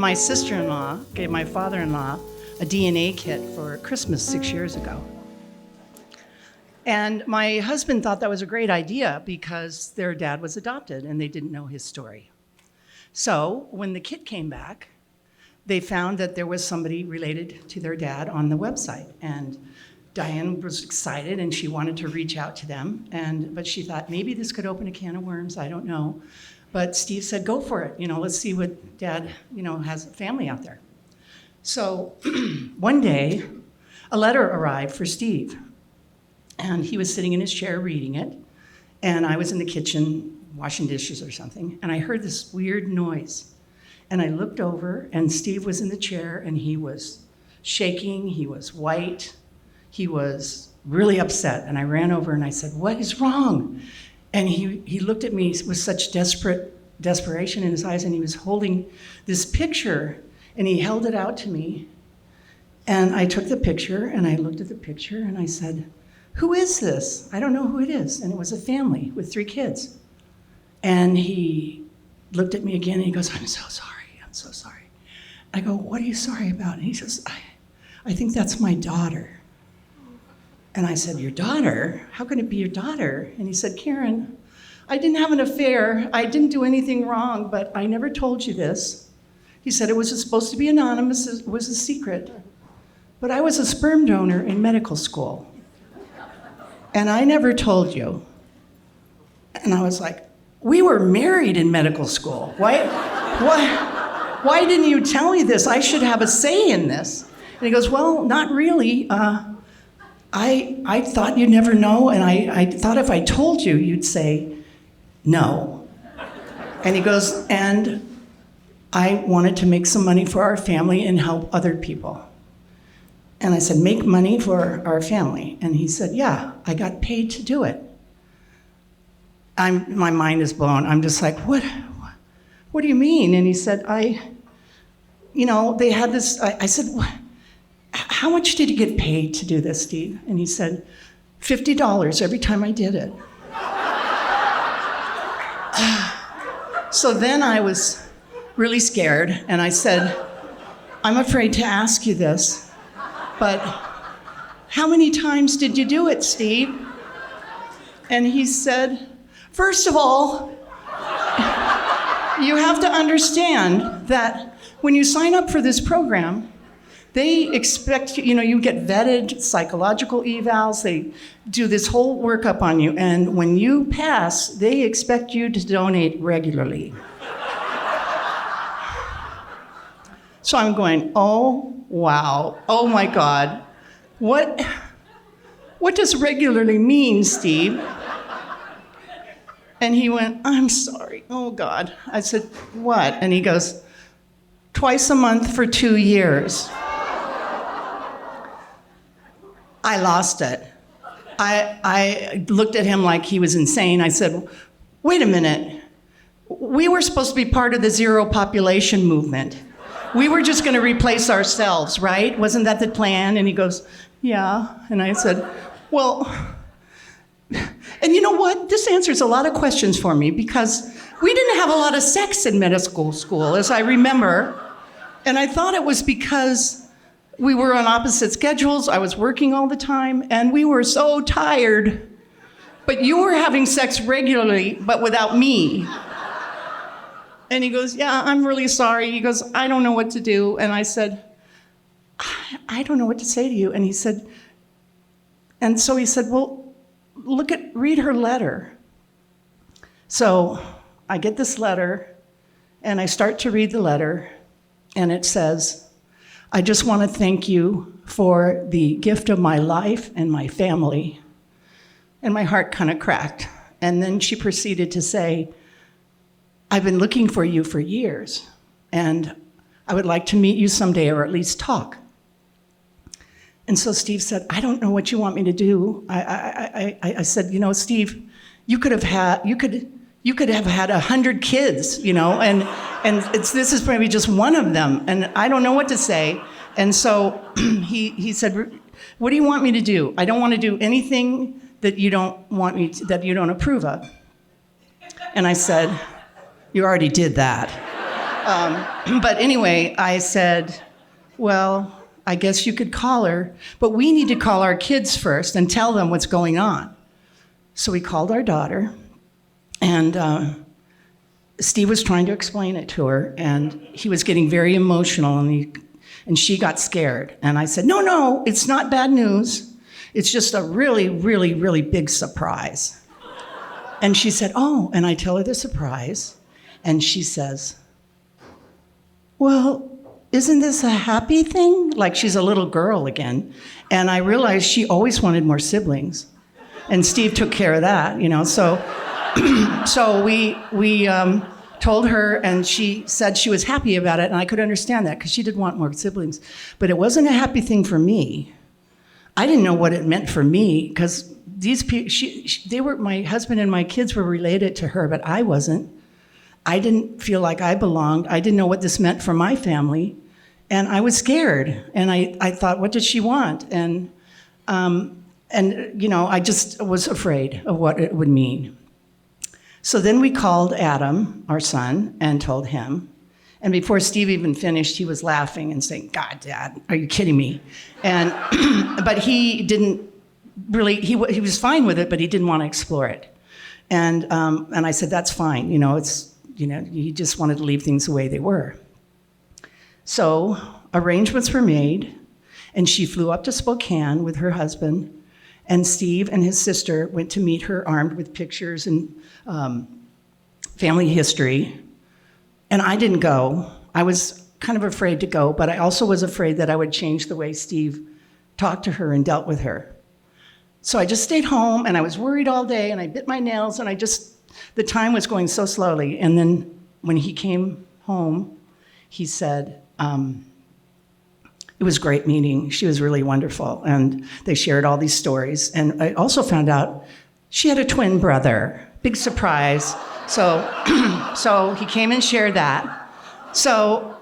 My sister-in-law gave my father-in-law a DNA kit for Christmas 6 years ago. And my husband thought that was a great idea because their dad was adopted and they didn't know his story. So when the kit came back, they found that there was somebody related to their dad on the website. And Diane was excited and she wanted to reach out to them. But she thought maybe this could open a can of worms, I don't know. But Steve said, go for it. Let's see what dad, has a family out there. So one day, a letter arrived for Steve. And he was sitting in his chair reading it. And I was in the kitchen washing dishes or something. And I heard this weird noise. And I looked over and Steve was in the chair and he was shaking, he was white, he was really upset. And I ran over and I said, what is wrong? And he looked at me with such desperation in his eyes, and he was holding this picture, and he held it out to me. And I took the picture, and I looked at the picture, and I said, who is this? I don't know who it is. And it was a family with 3 kids. And he looked at me again, and he goes, I'm so sorry. I go, what are you sorry about? And he says, I think that's my daughter. And I said, your daughter? How can it be your daughter? And he said, Karen, I didn't have an affair. I didn't do anything wrong, but I never told you this. He said it was supposed to be anonymous. It was a secret. But I was a sperm donor in medical school. And I never told you. And I was like, we were married in medical school. Why didn't you tell me this? I should have a say in this. And he goes, well, not really. I thought you'd never know, and I thought if I told you, you'd say no. And he goes, and I wanted to make some money for our family and help other people. And I said, make money for our family? And he said, yeah, I got paid to do it. My mind is blown. I'm just like, what do you mean? And he said, they had this, I said, how much did you get paid to do this, Steve? And he said, $50 every time I did it. So then I was really scared, and I said, I'm afraid to ask you this, but how many times did you do it, Steve? And he said, first of all, you have to understand that when you sign up for this program, they expect, you get vetted, psychological evals, they do this whole workup on you, and when you pass, they expect you to donate regularly. So I'm going, oh, wow, oh my God, what does regularly mean, Steve? And he went, I'm sorry, oh God. I said, what? And he goes, twice a month for 2 years. I lost it. I looked at him like he was insane. I said, wait a minute. We were supposed to be part of the zero population movement. We were just going to replace ourselves, right? Wasn't that the plan? And he goes, yeah. And I said, well, and you know what? This answers a lot of questions for me because we didn't have a lot of sex in medical school, as I remember. And I thought it was because we were on opposite schedules. I was working all the time, and we were so tired. But you were having sex regularly, but without me. And he goes, yeah, I'm really sorry. He goes, I don't know what to do. And I said, I don't know what to say to you. And he said, well, read her letter. So I get this letter, and I start to read the letter, and it says, I just want to thank you for the gift of my life and my family. And my heart kind of cracked. And then she proceeded to say, I've been looking for you for years, and I would like to meet you someday or at least talk. And so Steve said, I don't know what you want me to do. I said, Steve, you could have had 100 kids, and this is maybe just one of them, and I don't know what to say. And so he said, what do you want me to do? I don't want to do anything that you don't that you don't approve of. And I said, you already did that. But anyway, I said, well, I guess you could call her, but we need to call our kids first and tell them what's going on. So we called our daughter, and Steve was trying to explain it to her, and he was getting very emotional, and she got scared. And I said, no, it's not bad news. It's just a really, really, really big surprise. And she said, oh, and I tell her the surprise, and she says, well, isn't this a happy thing? Like she's a little girl again. And I realized she always wanted more siblings. And Steve took care of that, so so we told her, and she said she was happy about it, and I could understand that because she did want more siblings. But it wasn't a happy thing for me. I didn't know what it meant for me because these people, they were, my husband and my kids were related to her, but I wasn't. I didn't feel like I belonged. I didn't know what this meant for my family, and I was scared. And I thought, what did she want? And I just was afraid of what it would mean. So then we called Adam, our son, and told him. And before Steve even finished, he was laughing and saying, God, Dad, are you kidding me? And but he didn't really, he was fine with it, but he didn't want to explore it. And I said, that's fine. He just wanted to leave things the way they were. So arrangements were made, and she flew up to Spokane with her husband, and Steve and his sister went to meet her armed with pictures and family history. And I didn't go. I was kind of afraid to go, but I also was afraid that I would change the way Steve talked to her and dealt with her. So I just stayed home, and I was worried all day, and I bit my nails, and the time was going so slowly. And then when he came home, he said, it was a great meeting. She was really wonderful. And they shared all these stories. And I also found out she had a twin brother. Big surprise. So he came and shared that. So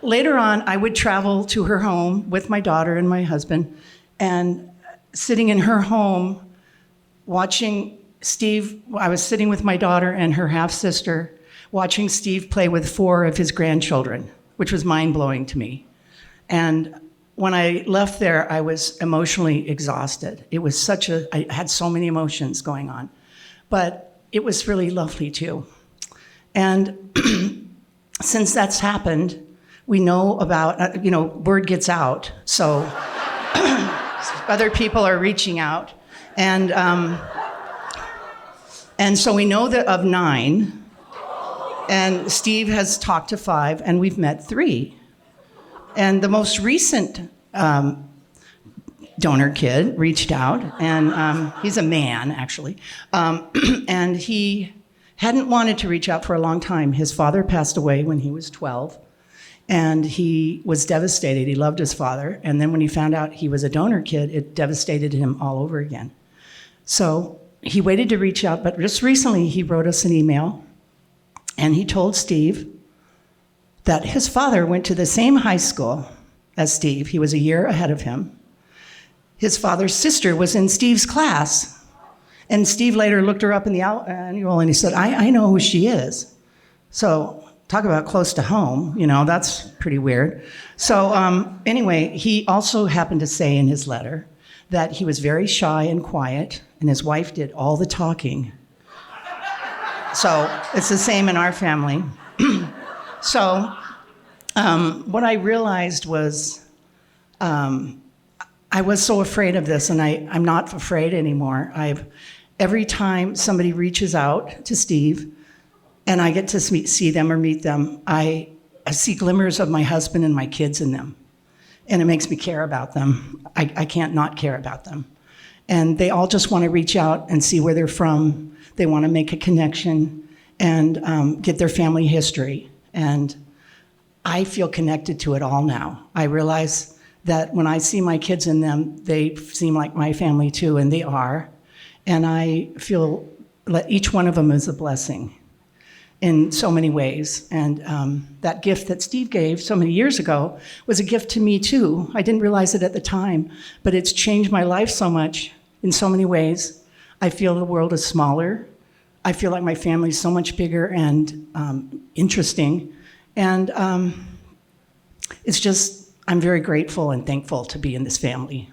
later on, I would travel to her home with my daughter and my husband, and sitting in her home, watching Steve, I was sitting with my daughter and her half-sister, watching Steve play with 4 of his grandchildren, which was mind-blowing to me. And when I left there, I was emotionally exhausted. It was I had so many emotions going on. But it was really lovely too. And since that's happened, we know about, word gets out. So other people are reaching out. And so we know that of 9, and Steve has talked to 5, and we've met 3. And the most recent donor kid reached out, and he's a man, actually. And he hadn't wanted to reach out for a long time. His father passed away when he was 12, and he was devastated. He loved his father. And then when he found out he was a donor kid, it devastated him all over again. So he waited to reach out, but just recently he wrote us an email, and he told Steve that his father went to the same high school as Steve. He was a year ahead of him. His father's sister was in Steve's class. And Steve later looked her up in the annual, and he said, I know who she is. So talk about close to home, that's pretty weird. So anyway, he also happened to say in his letter that he was very shy and quiet, and his wife did all the talking. So it's the same in our family. So what I realized was I was so afraid of this, and I'm not afraid anymore. Every time somebody reaches out to Steve and I get to see them or meet them, I see glimmers of my husband and my kids in them. And it makes me care about them. I can't not care about them. And they all just want to reach out and see where they're from. They want to make a connection and get their family history. And I feel connected to it all now. I realize that when I see my kids in them, they seem like my family too, and they are. And I feel that each one of them is a blessing in so many ways. And that gift that Steve gave so many years ago was a gift to me too. I didn't realize it at the time, but it's changed my life so much in so many ways. I feel the world is smaller. I feel like my family is so much bigger and interesting. And it's just, I'm very grateful and thankful to be in this family.